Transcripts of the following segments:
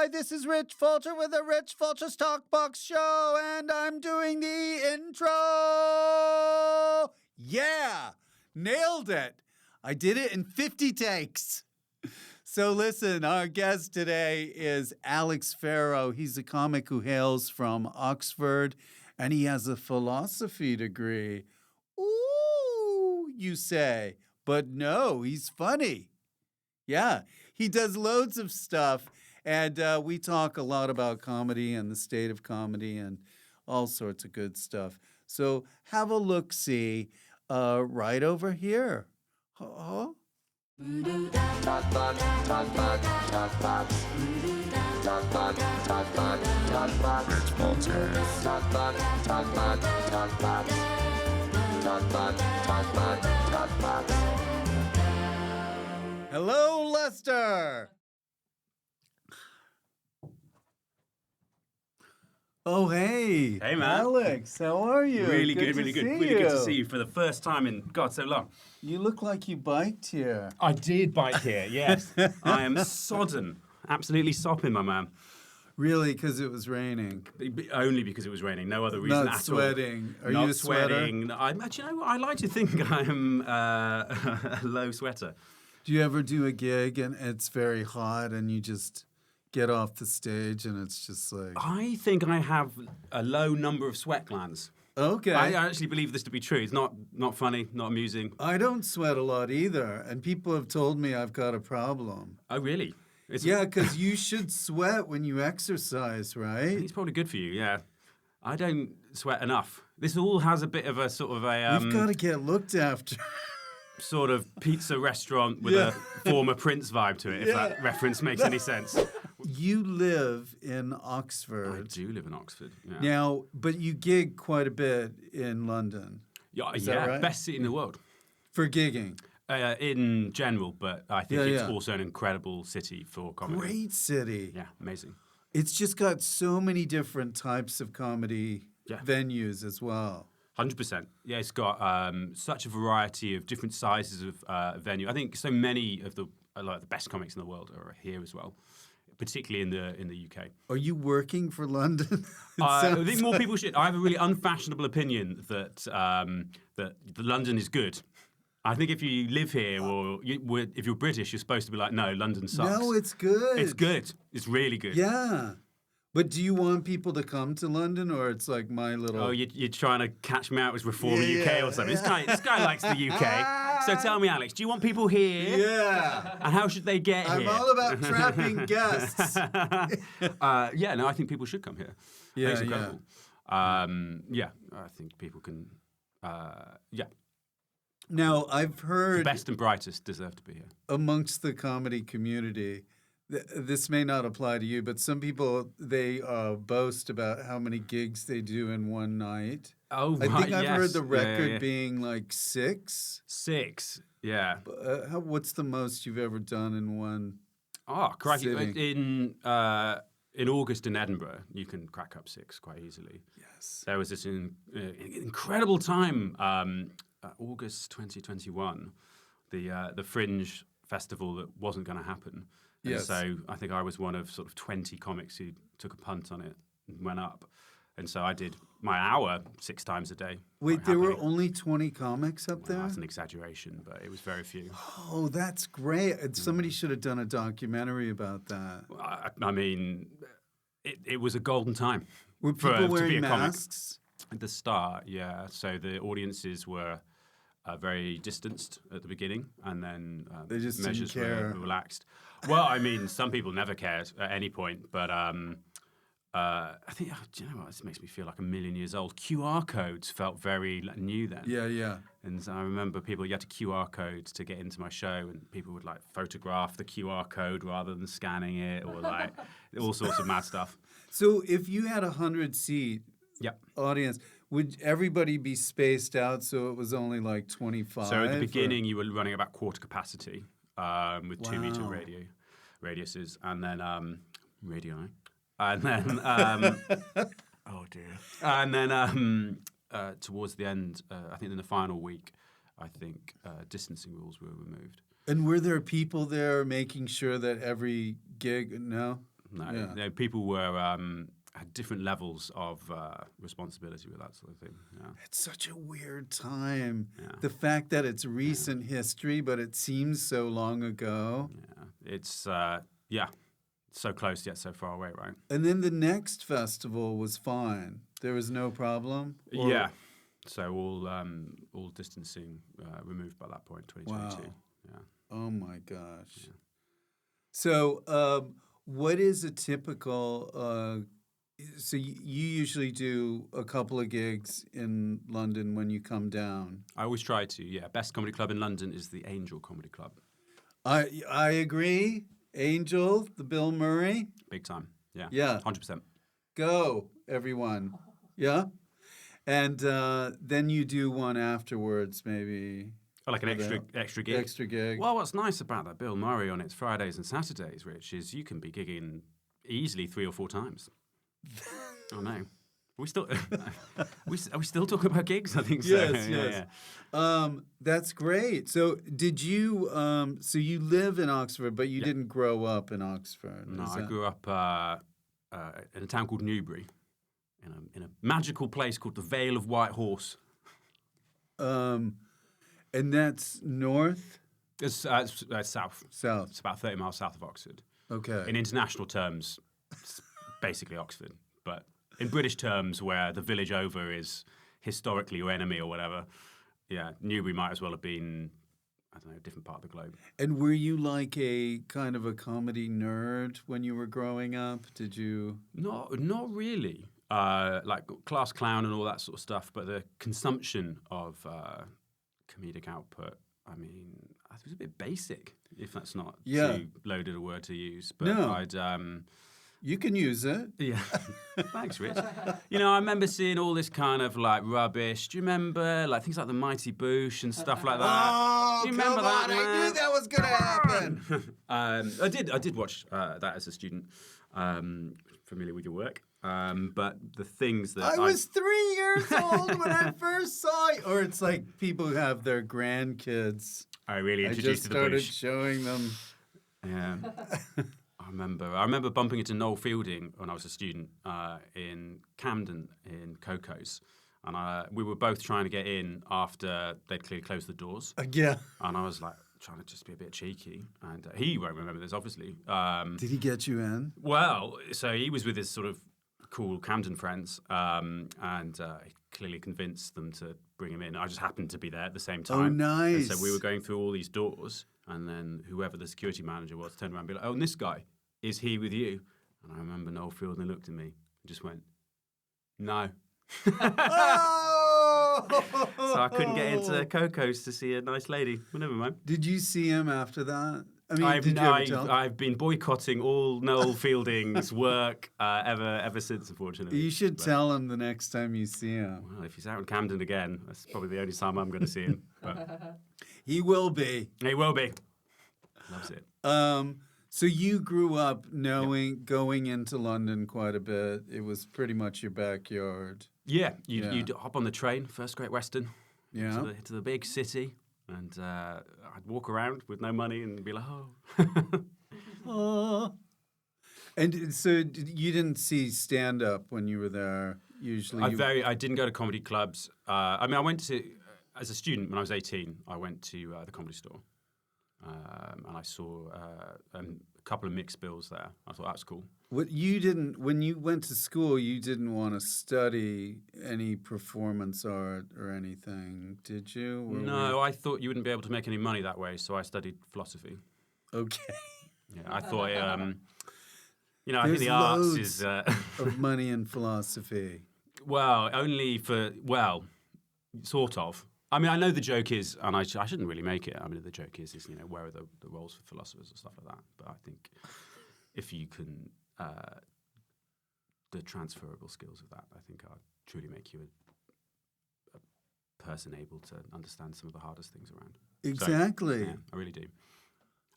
Hi, this is Rich Fulcher with the Rich Fulcher's TalkBox show, and I'm doing the intro. Yeah, nailed it. I did it in 50 takes. So listen, our guest today is Alex Farrow. He's a comic who hails from Oxford, and he has a philosophy degree. Ooh, you say, but no, he's funny. Yeah, he does loads of stuff, and we talk a lot about comedy and the state of comedy and all sorts of good stuff. So have a look-see right over here. Huh? Hello, Lester. Oh, hey. Hey, man. Alex, how are you? Really good. Really good to see you for the first time in God so long. You look like you biked here. I did bike here, yes. I am sodden. Absolutely sopping, my man. Really, because it was raining? Only because it was raining. No other reason Not at sweating. all. Are Not you a sweating. sweater? You know what? I like to think I'm a low sweater. Do you ever do a gig and it's very hot and you just get off the stage and it's just like... I think I have a low number of sweat glands. Okay. I actually believe this to be true. It's not funny, not amusing. I don't sweat a lot either, and people have told me I've got a problem. Oh, really? Yeah, because you should sweat when you exercise, right? It's probably good for you, yeah. I don't sweat enough. This all has a bit of a sort of a... We've got to get looked after. Sort of pizza restaurant with a former Prince vibe to it, if that reference makes any sense. You live in Oxford. I do live in Oxford, yeah. Now, but you gig quite a bit in London. Is that right? Best city in the world. For gigging? In general, but I think it's yeah. also an incredible city for comedy. Great city. Yeah, amazing. It's just got so many different types of comedy venues as well. 100%. Yeah, it's got such a variety of different sizes of venue. I think so many of the best comics in the world are here as well, particularly in the UK. Are you working for London? I think more people should. I have a really unfashionable opinion that that London is good. I think if you live here or if you're British, you're supposed to be like, no, London sucks. No, it's good. It's good. It's really good. Yeah. But do you want people to come to London, or it's like my little... Oh, you're trying to catch me out as Reformer UK or something. This guy likes the UK. So tell me, Alex, do you want people here? Yeah. And how should they get here? I'm all about trapping guests. No, I think people should come here. Yeah, it's incredible. I think people can... Now, I've heard... The best and brightest deserve to be here. Amongst the comedy community... This may not apply to you, but some people, they boast about how many gigs they do in one night. Oh, right, I think I've heard the record yeah. being like 6. 6, yeah. What's the most you've ever done in one crikey. sitting? In August in Edinburgh, you can crack up 6 quite easily. Yes. There was this incredible time, August 2021, the Fringe festival that wasn't going to happen. And so I think I was one of sort of 20 comics who took a punt on it and went up. And so I did my hour 6 times a day. Wait, there were only 20 comics up there? That's an exaggeration, but it was very few. Oh, that's great. Somebody should have done a documentary about that. I mean, it was a golden time. Were people wearing to be a masks? Comic. At the start, yeah. So the audiences were very distanced at the beginning, and then they just measures didn't care. were relaxed. Well, I mean, some people never cared at any point, but I think, do you know what? This makes me feel like a million years old. QR codes felt very new then. Yeah. And so I remember you had to QR code to get into my show, and people would like photograph the QR code rather than scanning it, or like all sorts of mad stuff. So if you had 100-seat audience, would everybody be spaced out so it was only like 25? So at the beginning, you were running about quarter capacity with 2-meter radiuses, and then radii. And then, oh dear. And then towards the end, I think in the final week, distancing rules were removed. And were there people there making sure that every gig? No? No. Yeah. No, people were had different levels of responsibility with that sort of thing. Yeah. It's such a weird time. Yeah. The fact that it's recent history, but it seems so long ago. Yeah. It's so close yet so far away, right? And then the next festival was fine. There was no problem. Yeah. So all distancing removed by that point, 2022. Wow. Yeah. Oh my gosh. Yeah. So, what is a typical? So you usually do a couple of gigs in London when you come down. I always try to. Yeah. Best comedy club in London is the Angel Comedy Club. I agree. Angel, the Bill Murray. Big time. Yeah. Yeah. 100%. Go, everyone. Yeah. And then you do one afterwards, maybe. Like an extra gig? Extra gig. Well, what's nice about that Bill Murray on its Fridays and Saturdays, Rich, is you can be gigging easily 3 or 4 times. Oh, no. Are we still talking about gigs? I think so. Yes, yes. Yeah. That's great. So did you, so you live in Oxford, but you didn't grow up in Oxford? No, I grew up in a town called Newbury, in a magical place called the Vale of White Horse. And that's north? It's south. South. It's about 30 miles south of Oxford. Okay. In international terms, it's basically Oxford. But in British terms, where the village over is historically your enemy or whatever, yeah, Newbury might as well have been, I don't know, a different part of the globe. And were you like a kind of a comedy nerd when you were growing up? Did you? Not really. Like class clown and all that sort of stuff, but the consumption of comedic output, I mean, it was a bit basic, if that's not too loaded a word to use. But no. You can use it. Yeah. Thanks, Rich. I remember seeing all this kind of like rubbish. Do you remember like things like the Mighty Boosh and stuff like that? Oh, do you remember that? Man? I knew that was going to happen. I did watch that as a student. Familiar with your work. But the things that I was 3 years old when I first saw it. Or it's like people who have their grandkids. I really introduced to the started Boosh. Showing them. Yeah. I remember bumping into Noel Fielding when I was a student in Camden in Coco's. And we were both trying to get in after they'd clearly closed the doors. Yeah. And I was like trying to just be a bit cheeky. And he won't remember this, obviously. Did he get you in? Well, so he was with his sort of cool Camden friends, and he clearly convinced them to bring him in. I just happened to be there at the same time. Oh, nice. And so we were going through all these doors, and then whoever the security manager was turned around and be like, "Oh, and this guy, is he with you?" And I remember Noel Fielding looked at me and just went, "No." Oh! So I couldn't get into Coco's to see a nice lady. Well, never mind. Did you see him after that? I mean, did you ever tell him? I've been boycotting all Noel Fielding's work ever since, unfortunately. You should tell him the next time you see him. Well, if he's out in Camden again, that's probably the only time I'm going to see him. But he will be. He will be. Loves it. So you grew up going into London quite a bit. It was pretty much your backyard. Yeah, you'd hop on the train, First Great Western, to the big city, and I'd walk around with no money and be like, oh. And so you didn't see stand-up when you were there, usually? I didn't go to comedy clubs. I went to, as a student, when I was 18, I went to the Comedy Store. And I saw a couple of mixed bills there. I thought that was cool. When you went to school, you didn't want to study any performance art or anything, did you? No, I thought you wouldn't be able to make any money that way, so I studied philosophy. Okay. Yeah, I thought, I think the arts is of money in philosophy. Well, sort of. I mean, I know the joke is, and I shouldn't really make it. I mean, the joke is where are the roles for philosophers and stuff like that. But I think if you can, the transferable skills of that, I think are truly make you a person able to understand some of the hardest things around. Exactly. So, yeah, I really do.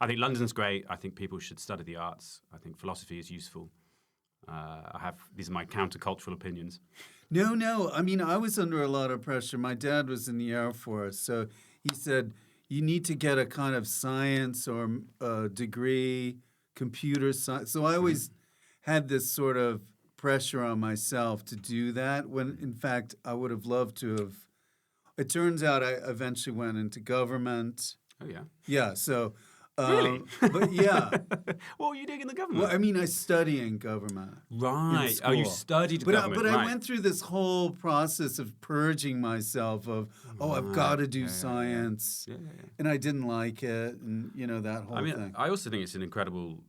I think London's great. I think people should study the arts. I think philosophy is useful. These are my countercultural opinions. No. I mean, I was under a lot of pressure. My dad was in the Air Force, so he said, you need to get a kind of science or degree, computer science. So I always had this sort of pressure on myself to do that when, in fact, I would have loved to have. It turns out I eventually went into government. Oh, yeah. Yeah, so. Really? But yeah. What were you doing in the government? Well, I mean, I study in government. Right. Oh, you studied government. But I right. went through this whole process of purging myself of, I've got to do science. Yeah. And I didn't like it. And, that whole thing. I also think it's an incredible,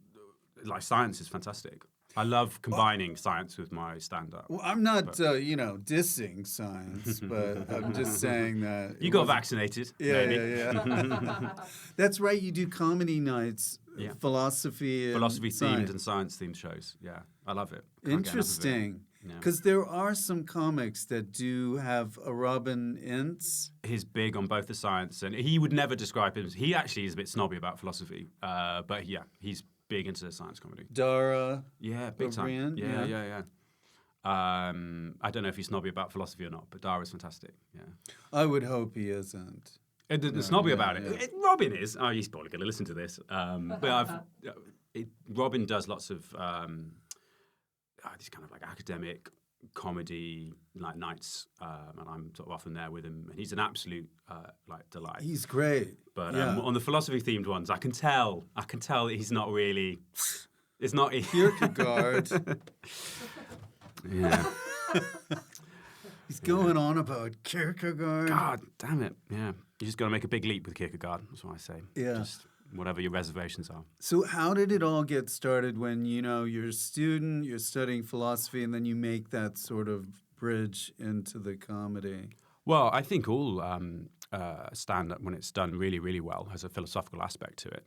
science is fantastic. I love combining science with my stand-up. Well, I'm not, dissing science, but I'm just saying that... You got vaccinated, maybe. Yeah. That's right, you do comedy nights, philosophy themed and science-themed shows, yeah. I love it. Interesting. Because there are some comics that do have a Robin Ince. He's big on both the science, and he would never describe him... He actually is a bit snobby about philosophy, but he's big into science comedy. Dara. Yeah, big time. Yeah. I don't know if he's snobby about philosophy or not, but Dara's fantastic. Yeah. I would hope he isn't. The snobby about it. Robin is. Oh, he's probably going to listen to this. But Robin does lots of these kind of academic comedy nights, and I'm sort of often there with him. And he's an absolute delight. He's great. But on the philosophy themed ones, I can tell that he's not really. It's not Kierkegaard. Yeah. He's going on about Kierkegaard. God damn it! Yeah, you just got to make a big leap with Kierkegaard. That's what I say. Yeah. Just whatever your reservations are. So how did it all get started when, you're a student, you're studying philosophy, and then you make that sort of bridge into the comedy? Well, I think all stand-up, when it's done really, really well, has a philosophical aspect to it.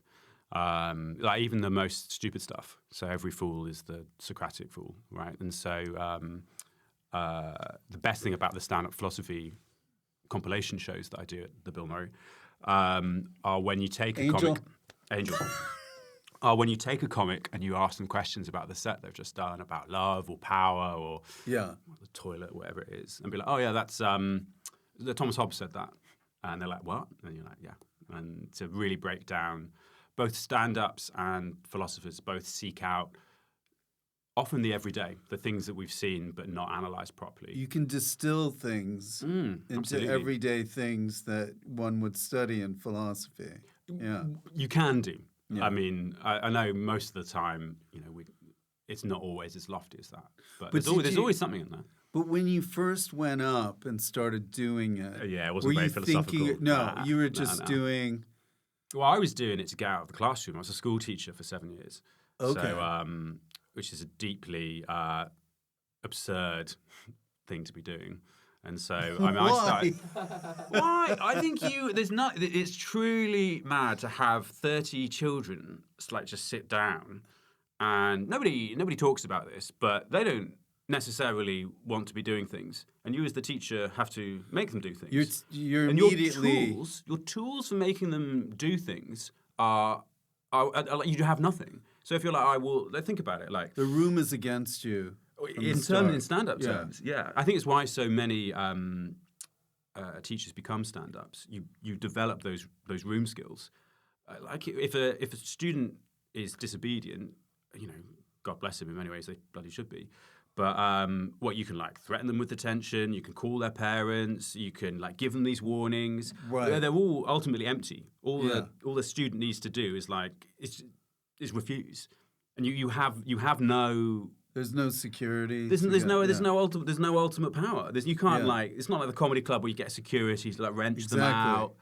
Even the most stupid stuff. So every fool is the Socratic fool, right? And so the best thing about the stand-up philosophy compilation shows that I do at the Bill Murray are when you take a comic... Angel. When you take a comic and you ask them questions about the set they've just done, about love or power or the toilet, whatever it is, and be like, oh, yeah, that's... Thomas Hobbes said that. And they're like, what? And you're like, yeah. And to really break down... Both stand-ups and philosophers both seek out often the everyday, the things that we've seen but not analysed properly. You can distill things into absolutely. Everyday things that one would study in philosophy. Yeah, you can do. Yeah. I mean, I know most of the time, it's not always as lofty as that, but there's always something in there. But when you first went up and started doing it, it wasn't very philosophical. You were just doing. Well, I was doing it to get out of the classroom. I was a school teacher for 7 years. Okay. So, which is a deeply absurd thing to be doing. And so, I started... Why? I think it's truly mad to have 30 children just sit down, and nobody talks about this, but they don't necessarily want to be doing things, and you as the teacher have to make them do things. You're immediately... Your tools for making them do things are you have nothing. So if you're like, think about it, like... The room is against you. In stand-up terms, yeah. I think it's why so many teachers become stand-ups. You develop those room skills. If a student is disobedient, God bless them in many ways, they bloody should be. But you can threaten them with detention. You can call their parents. You can give them these warnings. Right. They're all ultimately empty. All the student needs to do is refuse, and you have no. There's no security. There's no ultimate power. You can't it's not like the comedy club where you get security to wrench them out.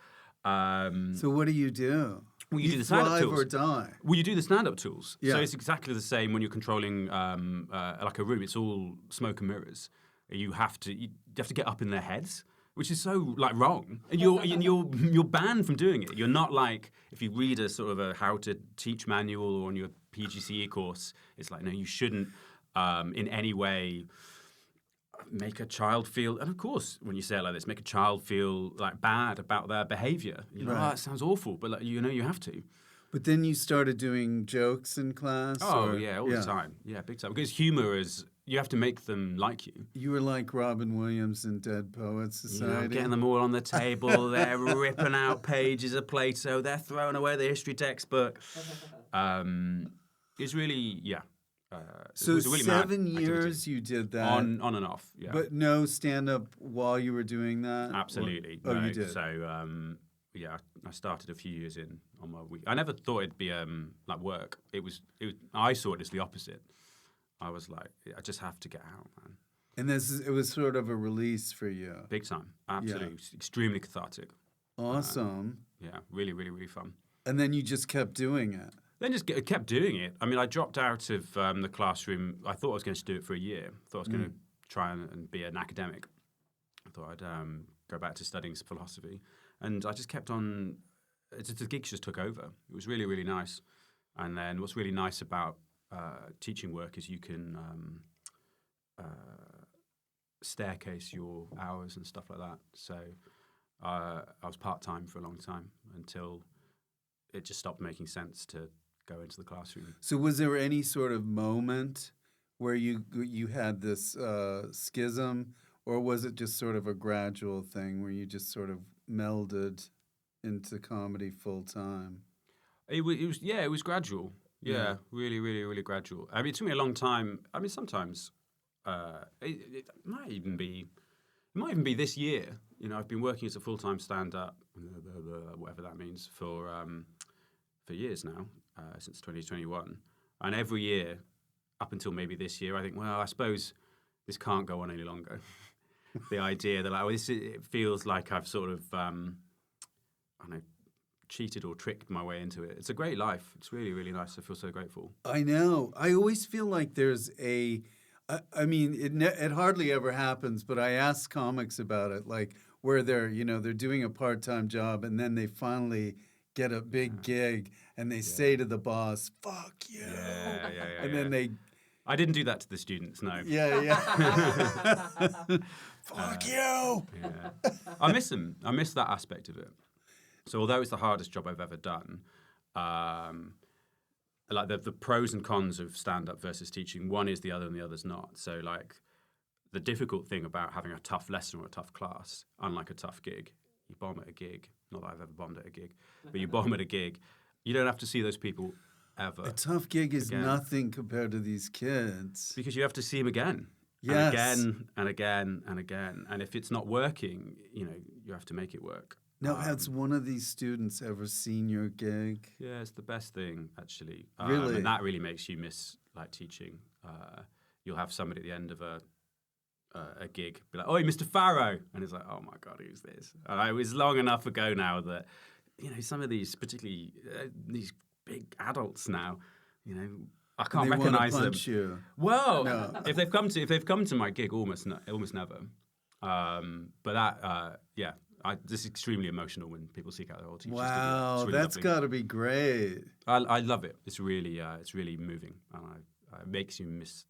So what do you do? Well, you do the stand-up tools. Or die. Well, you do the stand-up tools. Yeah. So it's exactly the same when you're controlling a room. It's all smoke and mirrors. You have to get up in their heads, which is so wrong. And you're banned from doing it. You're not if you read a sort of a how to teach manual or on your PGCE course, it's no, you shouldn't in any way make a child feel, and of course, when you say it like this, make a child feel bad about their behavior. You're like, oh, that sounds awful, but you have to. But then you started doing jokes in class? Oh, yeah, all the time. Yeah, big time. Because humor is, you have to make them like you. You were like Robin Williams in Dead Poets Society. Getting them all on the table, they're ripping out pages of Plato, they're throwing away the history textbook. It's really, So it was a really 7 mad years activity. you did that? On and off, yeah. But no stand-up while you were doing that? Absolutely. Oh, no. you did? So, yeah, I started a few years in on my week. I never thought it'd be like work. It was. I saw it as the opposite. I was like, I just have to get out, man. And it was sort of a release for you. Big time. Absolutely. It's extremely cathartic. Awesome. Yeah, really, really, really fun. And then you just kept doing it. Then just kept doing it. I mean, I dropped out of the classroom. I thought I was going to do it for a year. I thought I was going to try and be an academic. I thought I'd go back to studying philosophy. And I just kept on. The gigs just took over. It was really, really nice. And then what's really nice about teaching work is you can staircase your hours and stuff like that. So I was part-time for a long time until it just stopped making sense to go into the classroom. So was there any sort of moment where you had this schism, or was it just sort of a gradual thing where you just sort of melded into comedy full time? It was gradual. Yeah, really, really, really gradual. I mean, it took me a long time. I mean, sometimes it might even be this year. You know, I've been working as a full-time stand-up, whatever that means, for years now, since 2021. And every year, up until maybe this year, I think, well, I suppose this can't go on any longer. The idea that it feels like I've sort of, I don't know, cheated or tricked my way into it. It's a great life. It's really, really nice. I feel so grateful. I know. I always feel like there's I mean, it hardly ever happens, but I ask comics about it, like where they're doing a part-time job and then they finally get a big gig and they say to the boss, "Fuck you." Yeah. And then they... I didn't do that to the students, no. Yeah. Fuck you. Yeah. I miss them. I miss that aspect of it. So although it's the hardest job I've ever done, like the pros and cons of stand-up versus teaching, one is the other and the other's not. So like the difficult thing about having a tough lesson or a tough class, unlike a tough gig, you bomb at a gig, not that I've ever bombed at a gig, but you bomb at a gig, you don't have to see those people ever. A tough gig is nothing compared to these kids. Because you have to see them again. Yes. And again and again and again. And if it's not working, you have to make it work. Now, has one of these students ever seen your gig? Yeah, it's the best thing, actually. Really? And that really makes you miss, like, teaching. You'll have somebody at the end of a gig be like, "Oi, Mr. Farrow!" And it's like, "Oh, my God, who's this?" And it was long enough ago now that, some of these, particularly these big adults now, I can't recognise them. Punch you. Well, no. if they've come to my gig, almost never. But that, this is extremely emotional when people seek out their old teachers. Wow, really that's got to be great. I love it. It's really moving, and it makes you miss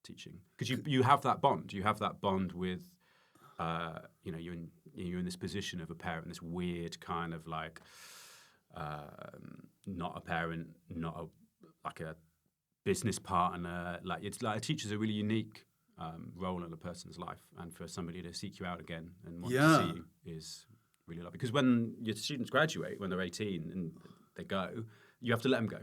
teaching because you have that bond. You have that bond with, you're in this position of a parent, this weird kind of like, not a parent, not like a business partner. Like it's like a teacher's a really unique role in a person's life, and for somebody to seek you out again and want to see you is really lovely. Because when your students graduate, when they're 18 and they go, you have to let them go.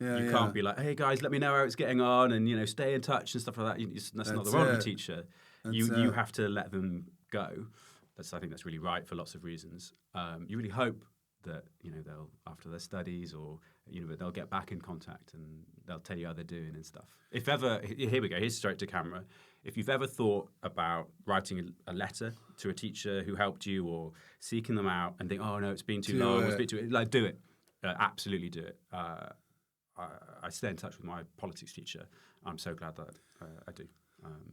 You can't be like, "Hey guys, let me know how it's getting on," and stay in touch and stuff like that. That's not the role of a teacher. You have to let them go. I think that's really right for lots of reasons. You really hope that they'll, after their studies or they'll get back in contact and they'll tell you how they're doing and stuff. If ever, here we go, here's straight to camera. If you've ever thought about writing a letter to a teacher who helped you or seeking them out and think, "Oh no, it's been too long," do it. Absolutely do it. I stay in touch with my politics teacher. I'm so glad that I do.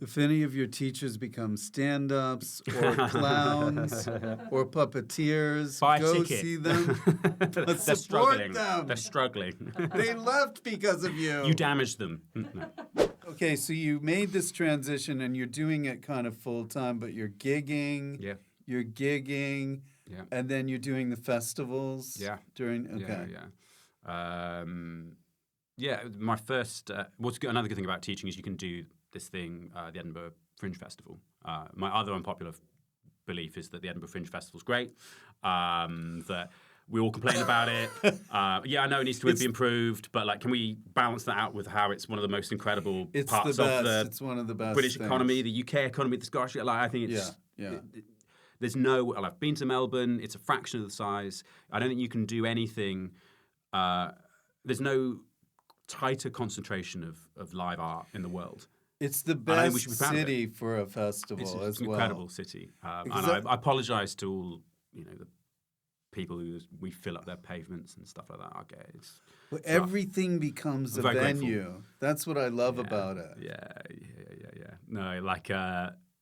If any of your teachers become stand-ups or clowns or puppeteers, go see them. They're struggling. Them. They're struggling. They left because of you. You damaged them. No. Okay, so you made this transition and you're doing it kind of full-time, but you're gigging. Yeah. You're gigging. Yeah. And then you're doing the festivals. Yeah. My first. Another good thing about teaching is you can do this thing, the Edinburgh Fringe Festival. My other unpopular belief is that the Edinburgh Fringe Festival is great. That we all complain about it. Yeah, I know it needs to be improved, but like, can we balance that out with how it's one of the most incredible parts of the it's one of the best British things. economy, the UK economy, the Scottish? Like, I think it's there's no. Well, I've been to Melbourne. It's a fraction of the size. I don't think you can do anything. There's no tighter concentration of live art in the world. It's the best city for a festival as well. It's an incredible city. And I apologise to all, the people who we fill up their pavements and stuff like that. Okay, everything becomes a venue. Grateful. That's what I love about it. Yeah. No, like...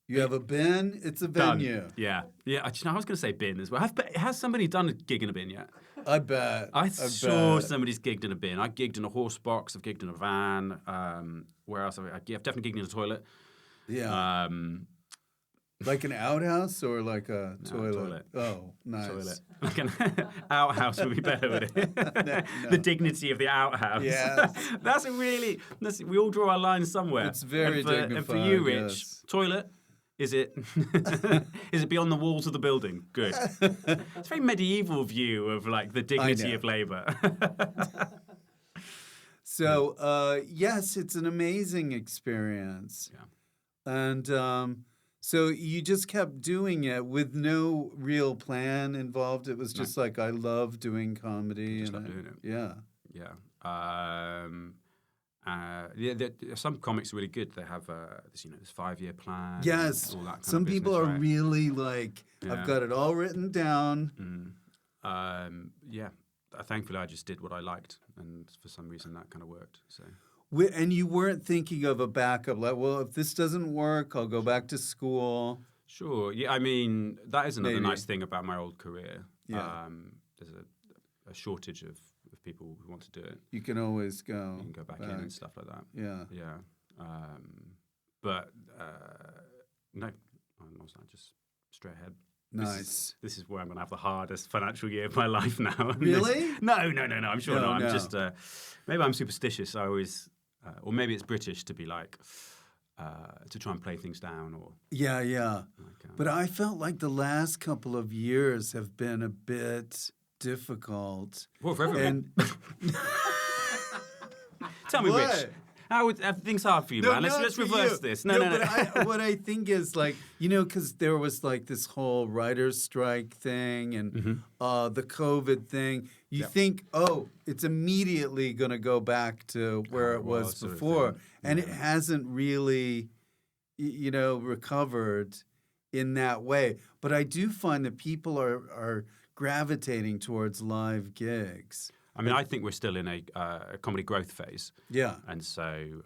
you have a bin, it's a venue. Done. Yeah. I was going to say bin as well. Has somebody done a gig in a bin yet? I bet. I'm sure somebody's gigged in a bin. I gigged in a horse box. I've gigged in a van. Where else? I've definitely gigged in a toilet. Yeah. Like an outhouse or like a toilet? Oh, nice. Toilet. Like an outhouse would be better, would it? No. The dignity of the outhouse. Yeah. We all draw our lines somewhere. It's very dignified. And for you, Rich, toilet, is it beyond the walls of the building? Good. It's a very medieval view of like the dignity of labour. So, yes, it's an amazing experience. Yeah. And so you just kept doing it with no real plan involved. It was just like, I love doing comedy. Just love doing it. Yeah. Some comics are really good. They have this 5-year plan. Yes. All that kind some of business, people are right? really like, I've got it all written down. Thankfully, I just did what I liked, and for some reason, that kind of worked. So. And you weren't thinking of a backup, like, well, if this doesn't work, I'll go back to school. Sure. Yeah. I mean, that is another nice thing about my old career. Yeah. There's a shortage of people who want to do it. You can always go. You can go back in and stuff like that. Yeah. But no, I'm not just straight ahead. Nice. This is where I'm going to have the hardest financial year of my life now. Really? No. I'm sure not. I'm just maybe I'm superstitious. I always, or maybe it's British to be like to try and play things down. Or yeah. Like, but I felt like the last couple of years have been a bit difficult. Well, for everyone. And tell me, Rich. Everything's hard for you, man. Let's reverse this. No. But what I think is like, because there was like this whole writer's strike thing and the COVID thing. You think, it's immediately going to go back to where it was before. And it hasn't really, recovered in that way. But I do find that people are gravitating towards live gigs. I mean, I think we're still in a comedy growth phase. Yeah. And so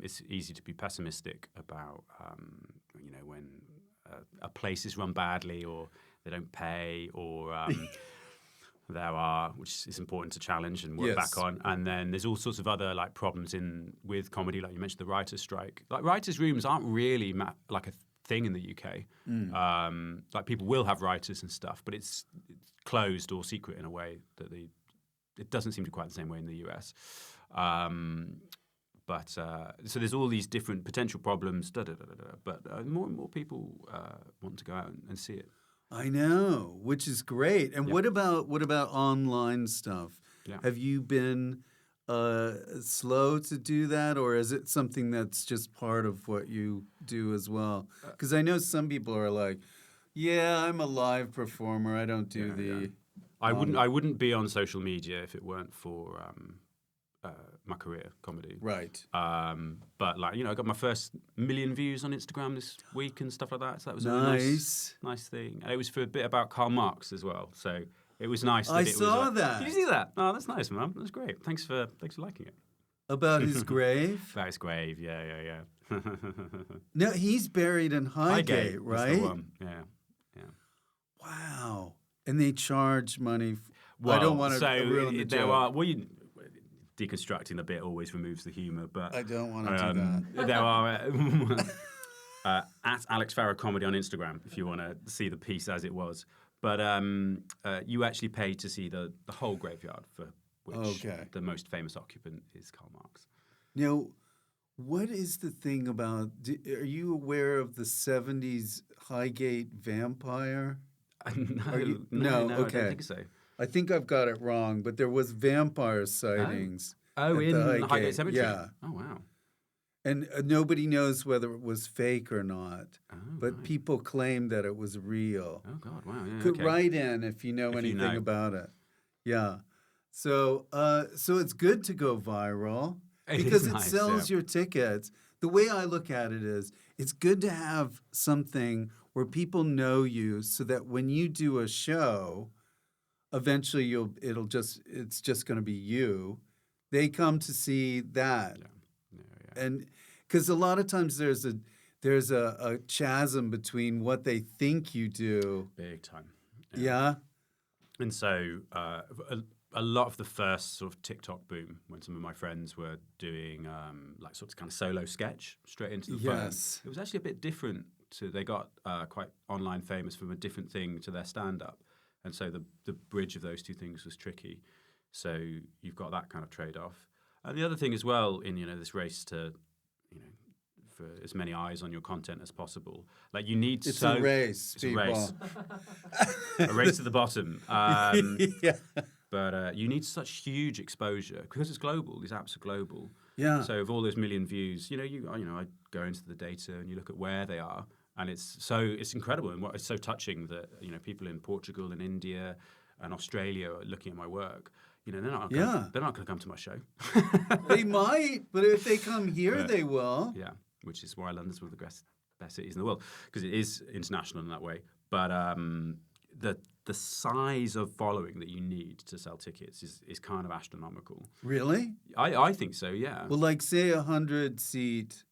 it's easy to be pessimistic about, when a place is run badly or they don't pay or there are, which is important to challenge and work back on. And then there's all sorts of other like problems with comedy, like you mentioned, the writer's strike. Like writers' rooms aren't really like a thing in the UK. Like people will have writers and stuff, but it's closed or secret in a way that it doesn't seem to be quite the same way in the US. But so there's all these different potential problems, but more and more people want to go out and see it. I know, which is great. And what about online stuff? Yeah. Have you been slow to do that, or is it something that's just part of what you do as well? Because I know some people are like, I'm a live performer. I don't do the... I wouldn't be on social media if it weren't for my career, comedy. Right. But like I got my first 1 million views on Instagram this week and stuff like that. So that was a nice thing. And it was for a bit about Karl Marx as well. So it was nice. I saw that. Did you see that? Oh, that's nice, man. That's great. Thanks for liking it. About his grave. About his grave. Yeah. No, he's buried in Highgate, right? That's the one. Yeah. Wow. And they charge money. I don't want to ruin the joke. Deconstructing a bit always removes the humour, but I don't want to do that. There are at Alex Farrow Comedy on Instagram if you want to see the piece as it was. But you actually pay to see the whole graveyard, for which the most famous occupant is Karl Marx. Now, what is the thing about? Are you aware of the '70s Highgate vampire? No, okay. I don't think so. I think I've got it wrong, but there was vampire sightings. Oh, at in the Highgate Cemetery? Yeah. Oh, wow. And nobody knows whether it was fake or not. Oh, but right. people claim that it was real. Oh, God, wow. Yeah, Could okay. write in if you know anything about it. Yeah. So it's good to go viral because it nice, sells your tickets. The way I look at it is it's good to have something where people know you so that when you do a show, eventually it's just going to be you. They come to see that. Yeah. And because a lot of times there's a chasm between what they think you do. Big time. Yeah. And so a lot of the first sort of TikTok boom, when some of my friends were doing like sort of kind of solo sketch straight into the phone, it was actually a bit different. They got quite online famous from a different thing to their stand-up. And so the bridge of those two things was tricky. So you've got that kind of trade-off. And the other thing as well in, this race to, for as many eyes on your content as possible, like you need It's a race, It's people. a race. A race to the bottom. Yeah. But you need such huge exposure because it's global. These apps are global. Yeah. So of all those million views, I go into the data and you look at where they are, and it's incredible and it's so touching that people in Portugal and India and Australia are looking at my work. They're not going to come to my show. They might, but if they come here, they will. Yeah, which is why London's one of the best cities in the world because it is international in that way. But the size of following that you need to sell tickets is kind of astronomical. Really? I think so, yeah. Well, like say 100-seat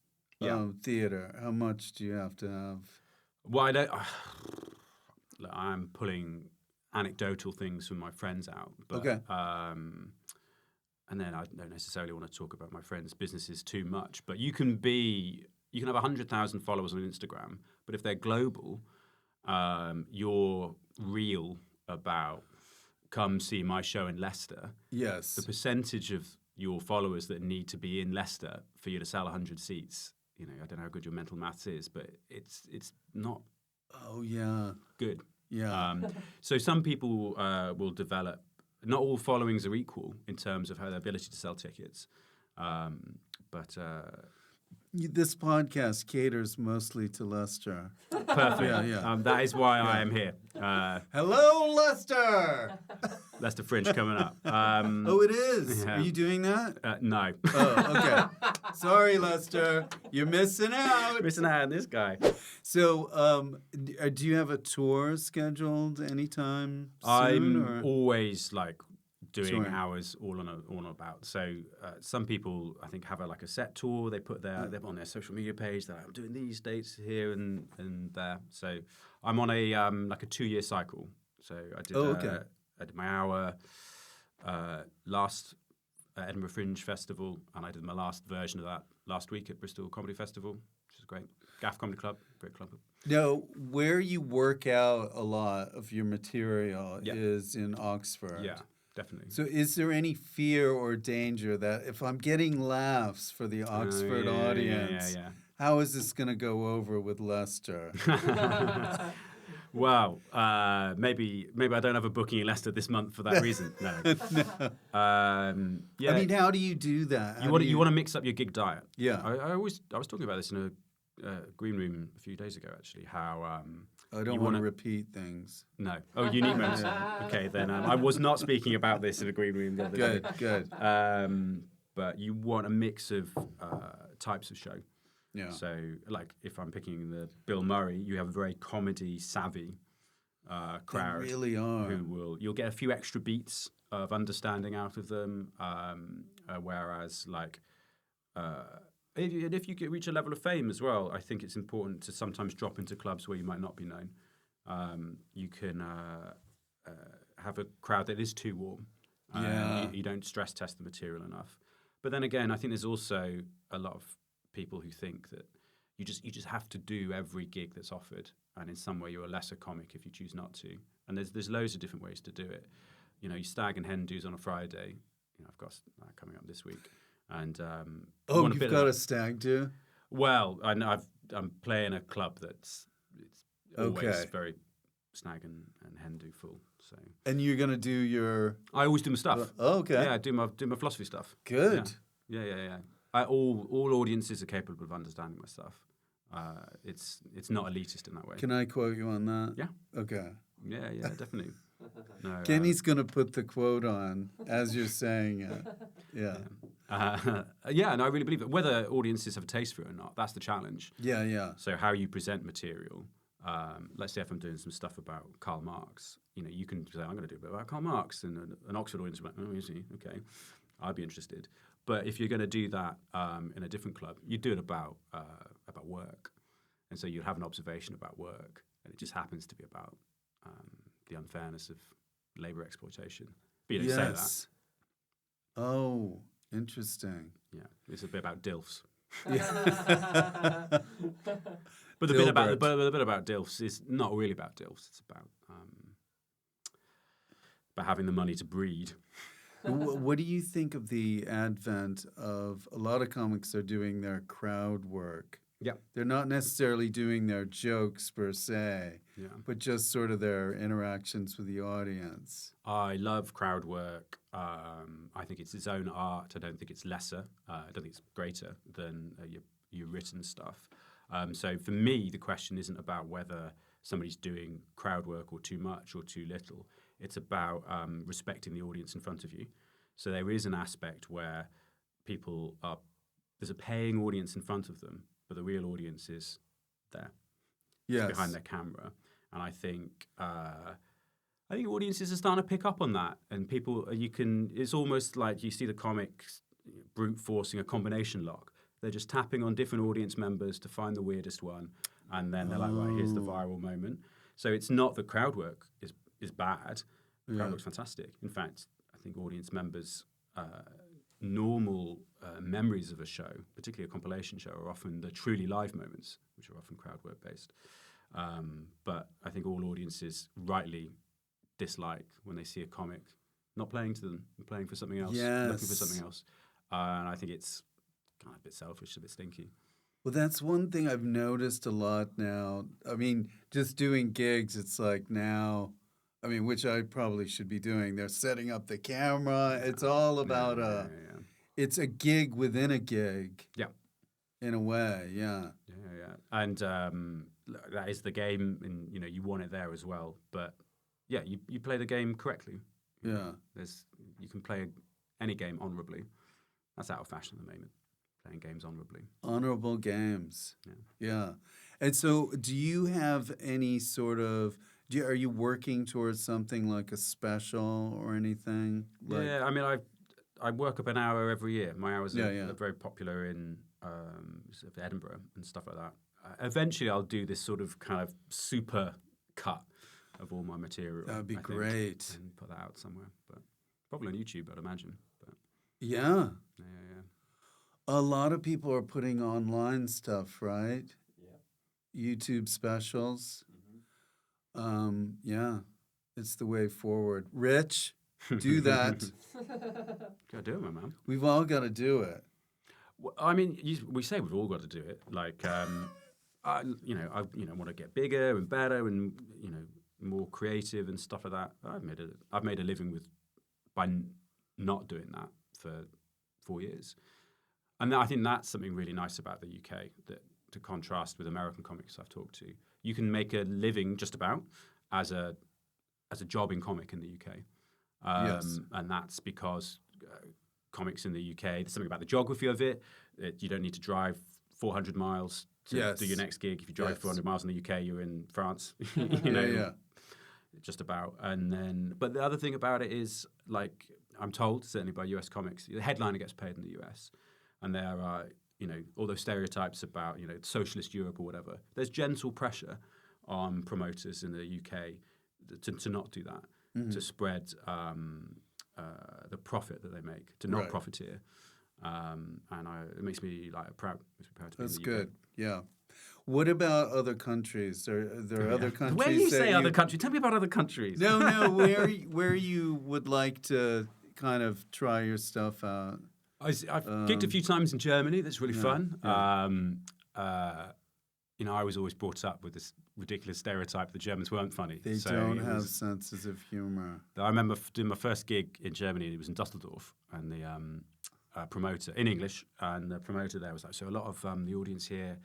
theater, how much do you have to have? Well, I'm pulling anecdotal things from my friends out. But, okay. And then I don't necessarily want to talk about my friends' businesses too much. But you can have 100,000 followers on Instagram, but if they're global, you're real about come see my show in Leicester. Yes. The percentage of your followers that need to be in Leicester for you to sell 100 seats, I don't know how good your mental maths is, but it's not good. Yeah. So some people will develop, not all followings are equal in terms of their ability to sell tickets. But this podcast caters mostly to Leicester. Perfect. Yeah. That is why I am here. Hello, Leicester! Leicester Fringe coming up. Oh, it is? Yeah. Are you doing that? No. Oh, okay. Sorry, Leicester. You're missing out. Missing out on this guy. So, do you have a tour scheduled anytime soon? I'm always doing hours all on about. So some people I think have a set tour. They put they're on their social media page. They're like, I'm doing these dates here and there. So I'm on a 2-year cycle. So I did my hour last Edinburgh Fringe Festival, and I did my last version of that last week at Bristol Comedy Festival, which is great. Gaff Comedy Club, great club. Now, where you work out a lot of your material is in Oxford. Yeah. Definitely. So is there any fear or danger that if I'm getting laughs for the Oxford audience, how is this going to go over with Leicester? Well, maybe I don't have a booking in Leicester this month for that reason. No. No. I mean, how do you do that? You want to mix up your gig diet. Yeah. I was talking about this in a green room a few days ago, actually, how... I don't want to repeat things. No. Oh, unique moments. Okay, then I was not speaking about this in a green room the other day. Good. But you want a mix of types of show. Yeah. So, if I'm picking the Bill Murray, you have a very comedy-savvy crowd. They really are. You'll get a few extra beats of understanding out of them, whereas, if you reach a level of fame as well, I think it's important to sometimes drop into clubs where you might not be known. You can have a crowd that is too warm. You don't stress test the material enough. But then again, I think there's also a lot of people who think that you just have to do every gig that's offered, and in some way you're a lesser comic if you choose not to. And there's loads of different ways to do it. You stag and hen do's on a Friday. I've got that coming up this week. And you've got a stag do? Well, I'm playing a club it's always very snag and hen do full. So. And you're gonna do your? I always do my stuff. Okay. Yeah, I do my philosophy stuff. Good. Yeah. All audiences are capable of understanding my stuff. It's not elitist in that way. Can I quote you on that? Yeah. Okay. Yeah, definitely. No, Kenny's gonna put the quote on as you're saying it. Yeah. And I really believe that whether audiences have a taste for it or not, that's the challenge. Yeah. So how you present material. Let's say if I'm doing some stuff about Karl Marx, you can say, I'm going to do a bit about Karl Marx, and an Oxford audience will be like, oh, is he? Okay, I'd be interested. But if you're going to do that in a different club, you do it about work. And so you'd have an observation about work, and it just happens to be about the unfairness of labour exploitation. But you don't say that. Oh, interesting. Yeah, it's a bit about DILFs. Yeah. But the bit about DILFs is not really about DILFs. It's about having the money to breed. What do you think of the advent of a lot of comics are doing their crowd work? Yeah. They're not necessarily doing their jokes per se, but just sort of their interactions with the audience. I love crowd work. I think it's its own art. I don't think it's lesser. I don't think it's greater than your written stuff. So for me, the question isn't about whether somebody's doing crowd work or too much or too little. It's about respecting the audience in front of you. So there is an aspect where there's a paying audience in front of them, but the real audience is there, behind their camera. And I think audiences are starting to pick up on that. And it's almost like you see the comics brute forcing a combination lock. They're just tapping on different audience members to find the weirdest one. And then they're like, right, here's the viral moment. So it's not that crowd work is bad. Crowd work's fantastic. In fact, I think audience members' normal memories of a show, particularly a compilation show, are often the truly live moments, which are often crowd work based. But I think all audiences rightly dislike when they see a comic not playing to them, playing for something else, looking for something else. And I think it's kind of a bit selfish, a bit stinky. Well, that's one thing I've noticed a lot now. I mean, just doing gigs, it's like now, which I probably should be doing. They're setting up the camera. It's all about it's a gig within a gig. Yeah. In a way, yeah. Yeah. And that is the game, and you want it there as well. But yeah, you play the game correctly. Yeah. You can play any game honourably. That's out of fashion at the moment. Playing games honourably. Honourable games. Yeah. And so do you have any sort of, are you working towards something like a special or anything? I work up an hour every year. My hours are very popular in sort of Edinburgh and stuff like that. Eventually I'll do this sort of kind of super cut of all my material. That would be great. And put that out somewhere. But probably on YouTube, I'd imagine. But yeah. A lot of people are putting online stuff, right? Yeah. YouTube specials. Mm-hmm. It's the way forward. Rich, do that. Gotta do it, my man. We've all got to do it. Well, we say we've all got to do it. Like, I want to get bigger and better and more creative and stuff like that. I've made a living by not doing that for 4 years. And I think that's something really nice about the UK, that to contrast with American comics I've talked to. You can make a living just about as a jobbing comic in the UK. And that's because comics in the UK, there's something about the geography of it. You don't need to drive 400 miles to do your next gig. If you drive 400 miles in the UK, you're in France. Just about. And then, but the other thing about it is, like, I'm told, certainly by US comics, the headliner gets paid in the US. And there are, all those stereotypes about, socialist Europe or whatever. There's gentle pressure on promoters in the UK to not do that, to spread the profit that they make, to not profiteer. And it makes me proud. Makes me proud to be in the UK. That's good. Yeah. What about other countries? Are there other countries? Where you say other countries? Tell me about other countries. No. Where you would like to kind of try your stuff out? I've gigged a few times in Germany. That's really fun. I was always brought up with this ridiculous stereotype the Germans weren't funny. They don't have senses of humor. I remember doing my first gig in Germany. It was in Dusseldorf, and the promoter in English, and the promoter there was like, so a lot of the audience here,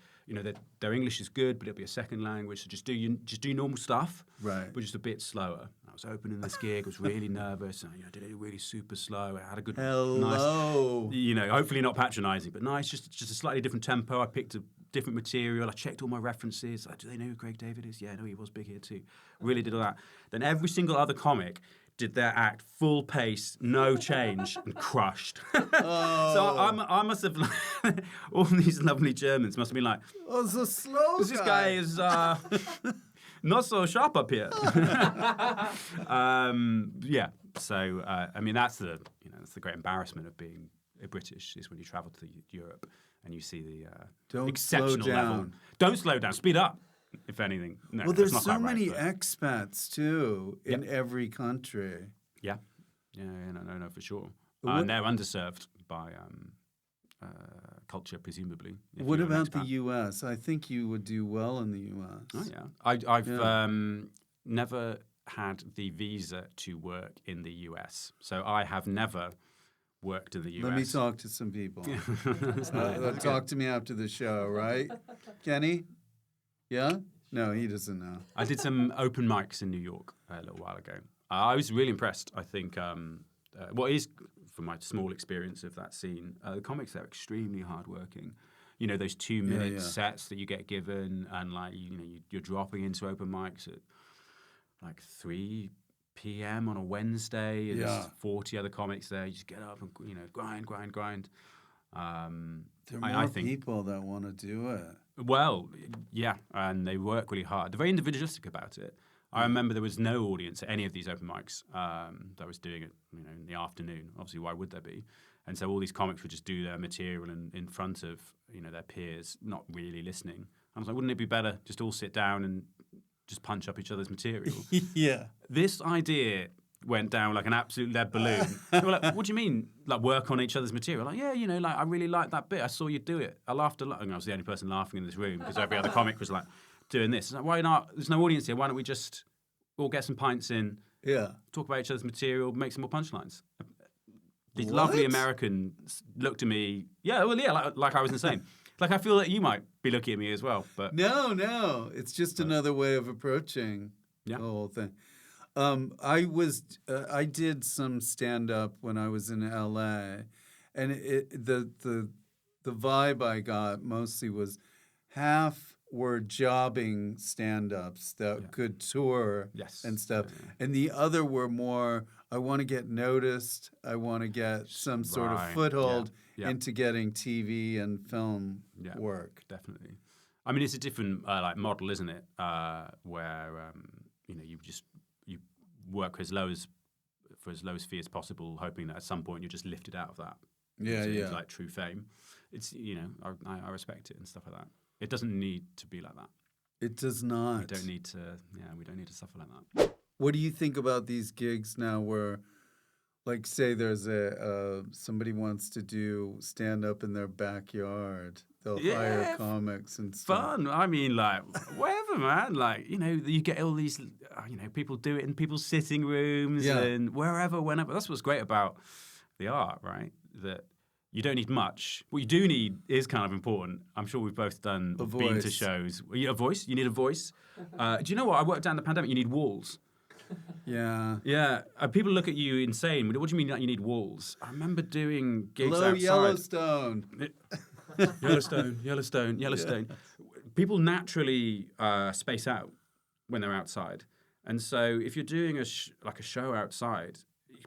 their English is good, but it'll be a second language, so just do normal stuff, right? But just a bit slower. I was opening this gig, I was really nervous, and I did it really super slow. I had a good, nice, hopefully not patronising, but nice, just a slightly different tempo. I picked a different material. I checked all my references. Do they know who Craig David is? Yeah, no, he was big here too. Really did all that. Then every single other comic did their act full pace, no change, and crushed. So I must have, all these lovely Germans must have been like, oh, it's a slow this guy is not so sharp up here. Yeah. So I mean, that's the great embarrassment of being a British, is when you travel to Europe and you see the exceptional level. Don't slow down. Speed up. If anything, no. Well, there's not so many right, expats too in every country. Yeah, no, for sure. And they're underserved by culture, presumably. What about the U.S.? I think you would do well in the U.S. Oh yeah, I've never had the visa to work in the U.S., so I have never worked in the U.S. Let me talk to some people. Talk to me after the show, right, Kenny? Yeah? No, he doesn't know. I did some open mics in New York a little while ago. I was really impressed. I think what is, from my small experience of that scene, the comics, they're extremely hardworking. Those 2-minute sets that you get given, and you're dropping into open mics at like 3 p.m. on a Wednesday, and there's 40 other comics there. You just get up and grind. There are more people that want to do it. Well, yeah, and they work really hard. They're very individualistic about it. I remember there was no audience at any of these open mics that I was doing it, in the afternoon. Obviously, why would there be? And so all these comics would just do their material in front of their peers, not really listening. I was like, wouldn't it be better just all sit down and just punch up each other's material? Yeah. This idea went down like an absolute lead balloon. They were like, what do you mean, like work on each other's material? Like, yeah, I really like that bit. I saw you do it. I laughed a lot. And I was the only person laughing in this room because every other comic was like doing this. Like, why not? There's no audience here. Why don't we just all get some pints in, talk about each other's material, make some more punchlines? These lovely Americans looked at me, like I was insane. Like, I feel that you might be looking at me as well. But No. It's just another way of approaching the whole thing. I did some stand-up when I was in L.A., and the vibe I got mostly was half were jobbing stand-ups that could tour and stuff, and the other were more, I want to get noticed, I want to get some sort of foothold into getting TV and film work. Definitely. I mean, it's a different model, isn't it? Where you work for as low as fee as possible, hoping that at some point you're just lifted out of that. Into like true fame. It's I respect it and stuff like that. It doesn't need to be like that. It does not. We don't need to suffer like that. What do you think about these gigs now where, like, say there's somebody wants to do stand up in their backyard, they'll hire comics and stuff. Fun. I mean, like, whatever, man. Like, you get all these, people do it in people's sitting rooms and wherever, whenever. That's what's great about the art, right? That you don't need much. What you do need is kind of important. I'm sure we've both been to shows. A voice? You need a voice. Do you know what? I worked out in the pandemic. You need walls. Yeah. Yeah. People look at you insane. What do you mean that you need walls? I remember doing gigs outside. Yellowstone. Yellowstone. Yeah. People naturally space out when they're outside. And so if you're doing a show outside,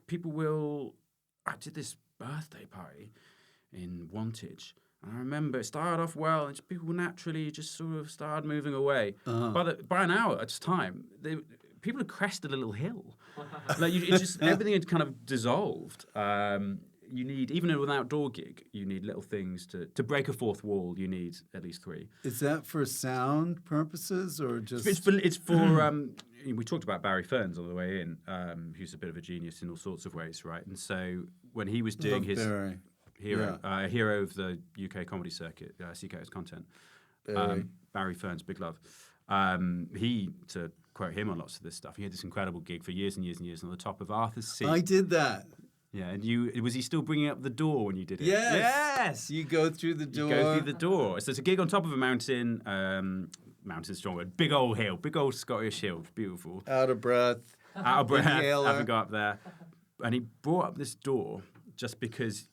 people will... I did this birthday party in Wantage. And I remember it started off well, and people naturally just sort of started moving away. By an hour at a time, people had crested a little hill. Everything had kind of dissolved. You need, even with an outdoor gig, you need little things to break a fourth wall. You need at least 3. Is that for sound purposes or just? It's for. We talked about Barry Ferns on the way in, who's a bit of a genius in all sorts of ways, right? And so when he was doing his Barry. hero of the UK comedy circuit, CK's content. Barry Fern's big love. He, to quote him on lots of this stuff, he had this incredible gig for years and years and years on the top of Arthur's Seat. I did that. Yeah, and was he still bringing up the door when you did it? Yes. Yes. You go through the door. You go through the door. So it's a gig on top of a mountain. Mountain's strong word. Big old hill. Big old Scottish hill. Beautiful. Out of breath. Out of breath. Inhaler. Haven't got up there. And he brought up this door just because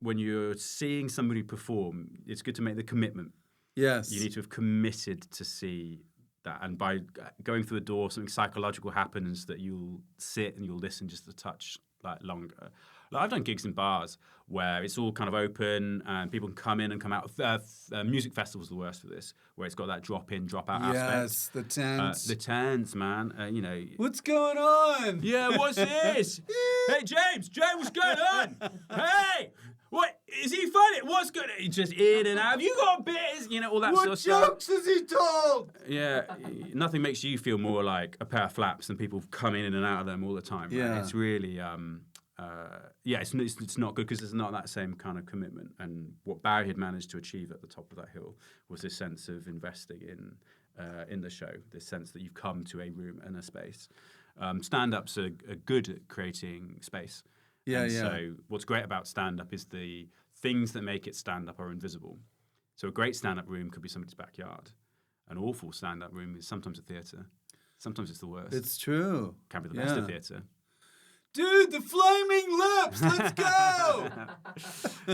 when you're seeing somebody perform, it's good to make the commitment. Yes. You need to have committed to see that. And by going through the door, something psychological happens that you'll sit and you'll listen just a touch longer. I've done gigs in bars where it's all kind of open and people can come in and come out. Music festivals are the worst for this, where it's got that drop in, drop out aspect. Yes, the tents. The tents, man. What's going on? Yeah, what's this? Hey, James, what's going on? Hey, what is he funny? What's good? He's just in and out. Have you got bits? All that sort of stuff. What jokes has he told? Yeah, nothing makes you feel more like a pair of flaps than people coming in and out of them all the time. Right? Yeah, it's really, it's not good because there's not that same kind of commitment. And what Barry had managed to achieve at the top of that hill was this sense of investing in the show, this sense that you've come to a room and a space. Stand-ups are good at creating space. Yeah. So what's great about stand-up is the things that make it stand-up are invisible. So a great stand-up room could be somebody's backyard. An awful stand-up room is sometimes a theatre. Sometimes it's the worst. It's true. Can be the best of theatre. Dude, the flaming lips! Let's go!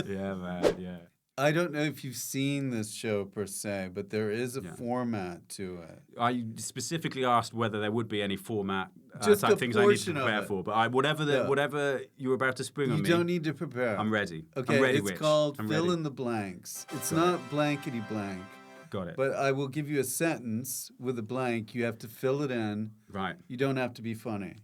Yeah, man, yeah. I don't know if you've seen this show per se, but there is a format to it. I specifically asked whether there would be any format Just type a things I need to portion of prepare it. for. But whatever you're about to spring on You me, don't need to prepare. I'm ready. Okay, I'm ready, it's Rich. called I'm Fill ready. in the Blanks. It's Got not blankety blank. Got it. But I will give you a sentence with a blank. You have to fill it in. Right. You don't have to be funny.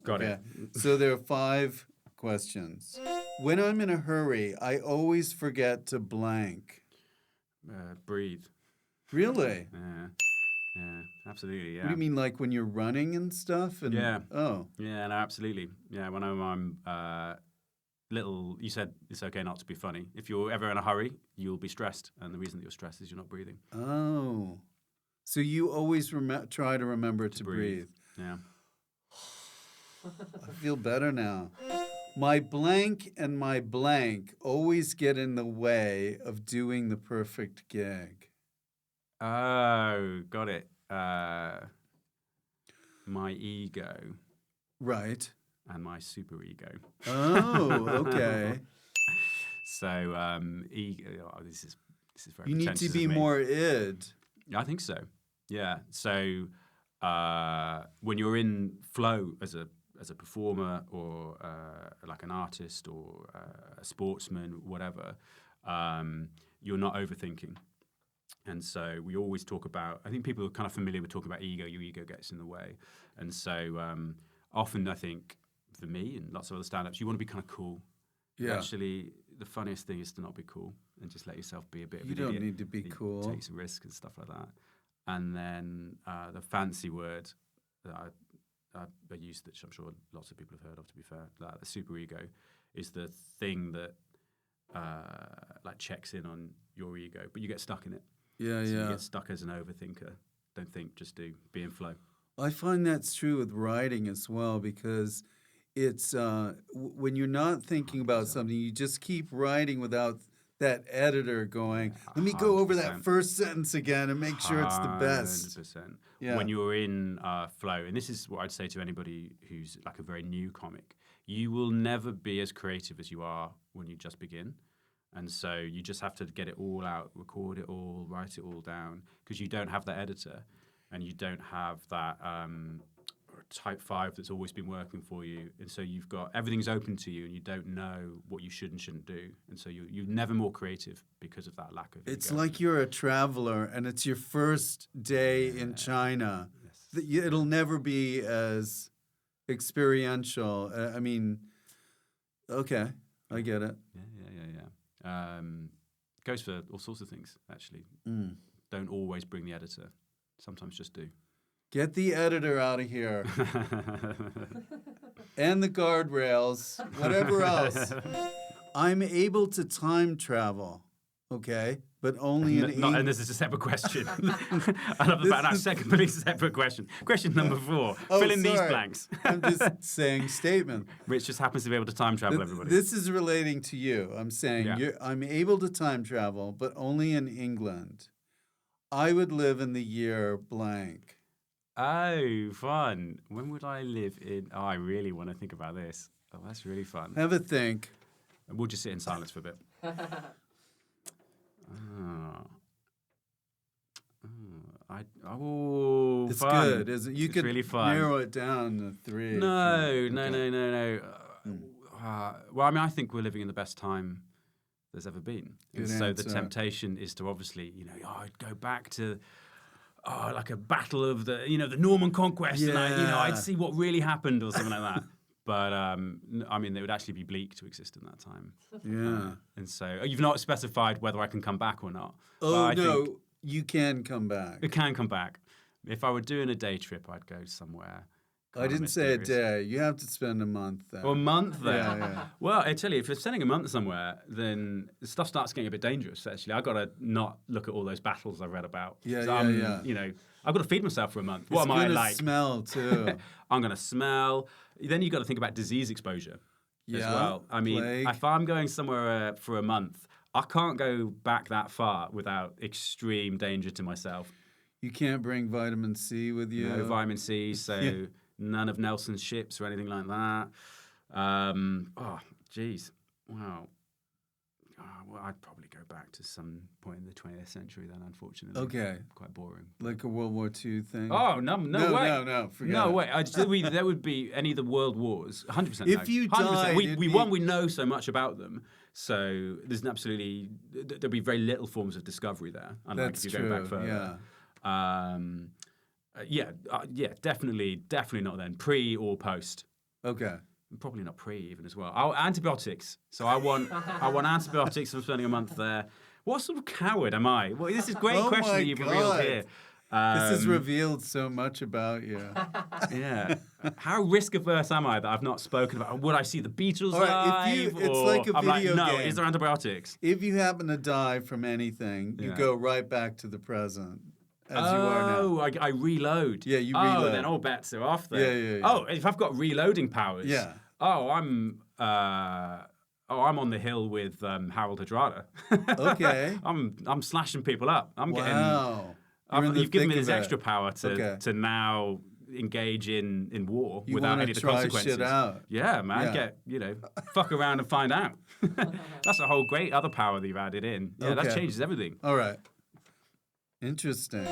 Got it. So there are 5 questions. When I'm in a hurry, I always forget to blank. Breathe. Really? Yeah, absolutely. Yeah. What do you mean, like when you're running and stuff? And, Yeah. Oh. Yeah, no, absolutely. Yeah, when I'm little, you said it's okay not to be funny. If you're ever in a hurry, you'll be stressed. And the reason that you're stressed is you're not breathing. Oh. So you always try to remember to breathe. Yeah. I feel better now. My blank and my blank always get in the way of doing the perfect gig. Oh, got it. My ego. Right. And my super ego. Oh, okay. So, ego. Oh, this is very. You need to be more id. I think so. Yeah. So, when you're in flow as a performer or like an artist or a sportsman, whatever, you're not overthinking. And so we always talk about, I think people are kind of familiar with talking about ego, your ego gets in the way. And so often I think for me and lots of other stand-ups, you want to be kind of cool. Yeah. Actually, the funniest thing is to not be cool and just let yourself be a bit of an idiot. You don't need to be cool. Take some risks and stuff like that. And then the fancy word that I use, that I'm sure lots of people have heard of, to be fair, that the superego is the thing that like checks in on your ego, but you get stuck in it. Yeah, so yeah. You get stuck as an overthinker. Don't think, just do. Be in flow. I find that's true with writing as well, because it's when you're not thinking about something, you just keep writing without that editor going, let me go over that first sentence again and make sure it's the best. 100%. Yeah. When you're in flow, and this is what I'd say to anybody who's like a very new comic, you will never be as creative as you are when you just begin. And so you just have to get it all out, record it all, write it all down, because you don't have that editor and you don't have that type 5 that's always been working for you. And so you've got, everything's open to you and you don't know what you should and shouldn't do. And so you're never more creative because of that lack of It's ego. like you're a traveler and it's your first day in China. Yes. It'll never be as experiential. I mean, okay, I get it. Yeah. Goes for all sorts of things, actually. Don't always bring the editor. Sometimes just do. Get the editor out of here. And the guardrails, whatever else. I'm able to time travel, okay? but only in England. And this is a separate question. I love the fact that secondly is a separate question. Question number 4. Fill in these blanks. I'm just saying statement. Rich just happens to be able to time travel everybody. This is relating to you. I'm saying I'm able to time travel, but only in England. I would live in the year blank. Oh, fun. When would I live in... Oh, I really want to think about this. Oh, that's really fun. Have a think. We'll just sit in silence for a bit. It's fun. good, isn't it? You could really fun. narrow it down to 3. No. Well, I mean, I think we're living in the best time there's ever been. And so the temptation is to obviously, I'd go back to... like a battle of the Norman conquest, and I'd see what really happened or something like that. But I mean, it would actually be bleak to exist in that time. Yeah. And so you've not specified whether I can come back or not. Oh no, you can come back. It can come back. If I were doing a day trip, I'd go somewhere. I didn't say a day. You have to spend a month there. Well, a month there. Yeah. Well, I tell you, if you're spending a month somewhere, then the stuff starts getting a bit dangerous, actually. I've got to not look at all those battles I've read about. Yeah. I've got to feed myself for a month. What am I like? It's going to smell, too. I'm going to smell. Then you've got to think about disease exposure as well. I mean, if I'm going somewhere for a month, I can't go back that far without extreme danger to myself. You can't bring vitamin C with you? No vitamin C, so... None of Nelson's ships or anything like that. Geez. Wow. Well, I'd probably go back to some point in the 20th century then, unfortunately. Okay. Quite boring. Like a World War II thing? Oh, no way. No, forget No it. way. There would be any of the world wars. 100% If you 100%. died... We know so much about them. So there's there'll be very little forms of discovery there. Unlike That's if you true, go back further. Yeah. Definitely not then. Pre or post. Okay. Probably not pre even as well. Antibiotics. So I want antibiotics. I'm spending a month there. What sort of coward am I? Well, this is a great question that you've revealed here. This has revealed so much about you. Yeah. How risk averse am I that I've not spoken about? Would I see the Beatles live? It's like a video no, game. is there antibiotics? If you happen to die from anything, you go right back to the present. As you are now. I reload. Yeah, you reload. Oh, then all bets are off then. Yeah. Oh, if I've got reloading powers. Yeah. Oh, I'm on the hill with Harold Hardrada. Okay. I'm slashing people up. You've given me this extra power to now engage in war without any of the consequences. Shit out. Yeah, man. Fuck around and find out. That's a whole great other power that you've added in. Yeah, that changes everything. All right. Interesting.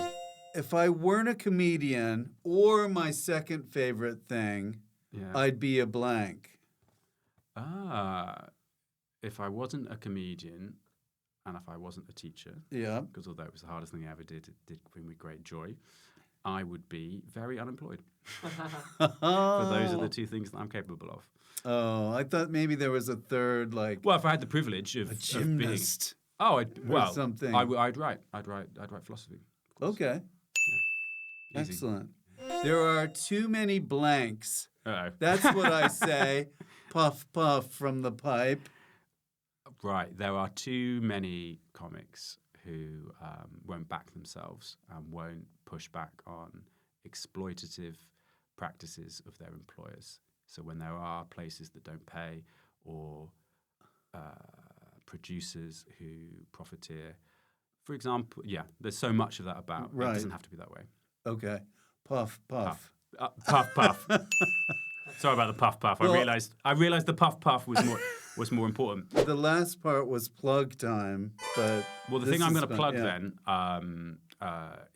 If I weren't a comedian or my second favorite thing, I'd be a blank. If I wasn't a comedian and if I wasn't a teacher, because although it was the hardest thing I ever did, it did bring me great joy, I would be very unemployed. For those are the two things that I'm capable of. Oh, I thought maybe there was a third, like... Well, if I had the privilege of gymnast. Something. I'd write philosophy. Okay. Yeah. Excellent. There are too many blanks. Uh-oh. That's what I say. Puff, puff from the pipe. Right. There are too many comics who won't back themselves and won't push back on exploitative practices of their employers. So when there are places that don't pay or producers who profiteer, for example, there's so much of that about. Right. It doesn't have to be that way. Okay. Puff, puff. Puff, puff. Sorry about the puff, puff. Well, I realized the puff, puff was more important. The last part was plug time, but the thing I'm going to plug then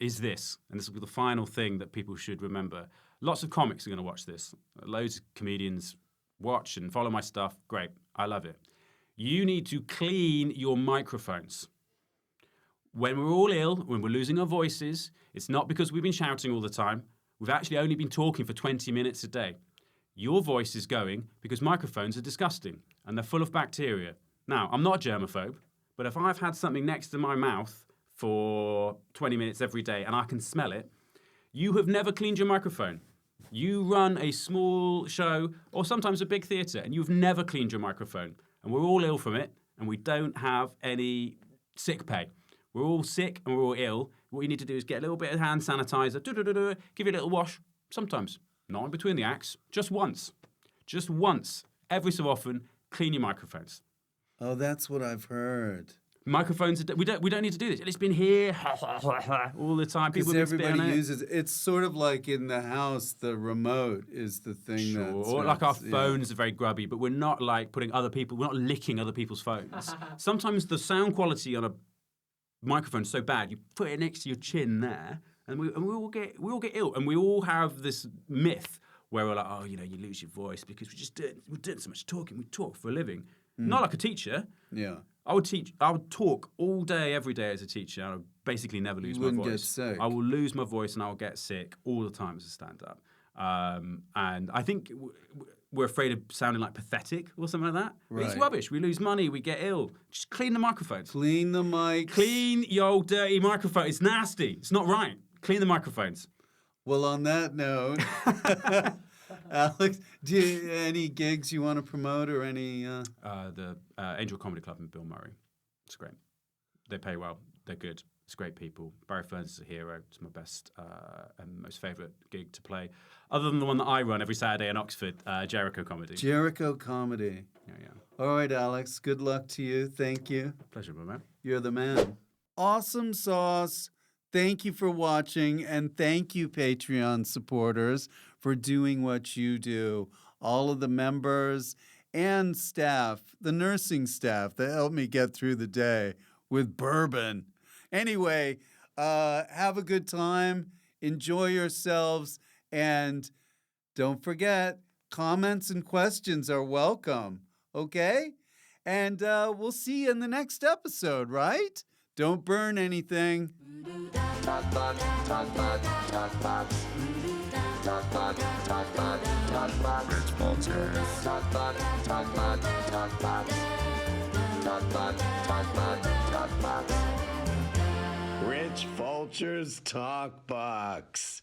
is this, and this will be the final thing that people should remember. Lots of comics are going to watch this. Loads of comedians watch and follow my stuff. Great. I love it. You need to clean your microphones. When we're all ill, when we're losing our voices, it's not because we've been shouting all the time. We've actually only been talking for 20 minutes a day. Your voice is going because microphones are disgusting and they're full of bacteria. Now, I'm not a germaphobe, but if I've had something next to my mouth for 20 minutes every day and I can smell it, you have never cleaned your microphone. You run a small show or sometimes a big theatre and you've never cleaned your microphone. And we're all ill from it and we don't have any sick pay. We're all sick and we're all ill. What you need to do is get a little bit of hand sanitizer, give it a little wash. Sometimes, not in between the acts, just once. Just once, every so often, clean your microphones. Oh, that's what I've heard. Microphones, we don't need to do this. It's been here all the time. Because everybody uses it. It's sort of like in the house, the remote is the thing or like our phones are very grubby, but we're not like we're not licking other people's phones. Sometimes the sound quality on a microphone is so bad, you put it next to your chin there, and we all get ill, and we all have this myth where we're like, oh, you lose your voice because we're doing so much talking. We talk for a living. Not like a teacher. Yeah. I would talk all day, every day as a teacher. I would basically never lose my voice. Get sick. I will lose my voice and I will get sick all the time as a stand-up. And I think we're afraid of sounding like pathetic or something like that. Right. It's rubbish. We lose money. We get ill. Just clean the microphones. Clean the mics. Clean your old dirty microphone. It's nasty. It's not right. Clean the microphones. Well, on that note, Alex, any gigs you want to promote or any? The Angel Comedy Club in Bill Murray. It's great. They pay well. They're good. It's great people. Barry Fern's is a hero. It's my best and most favourite gig to play. Other than the one that I run every Saturday in Oxford, Jericho Comedy. Jericho Comedy. Yeah. All right, Alex. Good luck to you. Thank you. Pleasure, my man. You're the man. Awesome sauce. Thank you for watching, and thank you, Patreon supporters, for doing what you do. All of the members and staff, the nursing staff that helped me get through the day with bourbon. Anyway, have a good time. Enjoy yourselves. And don't forget, comments and questions are welcome. Okay? And we'll see you in the next episode, right? Don't burn anything. TalkBox. Rich Fulcher's TalkBox.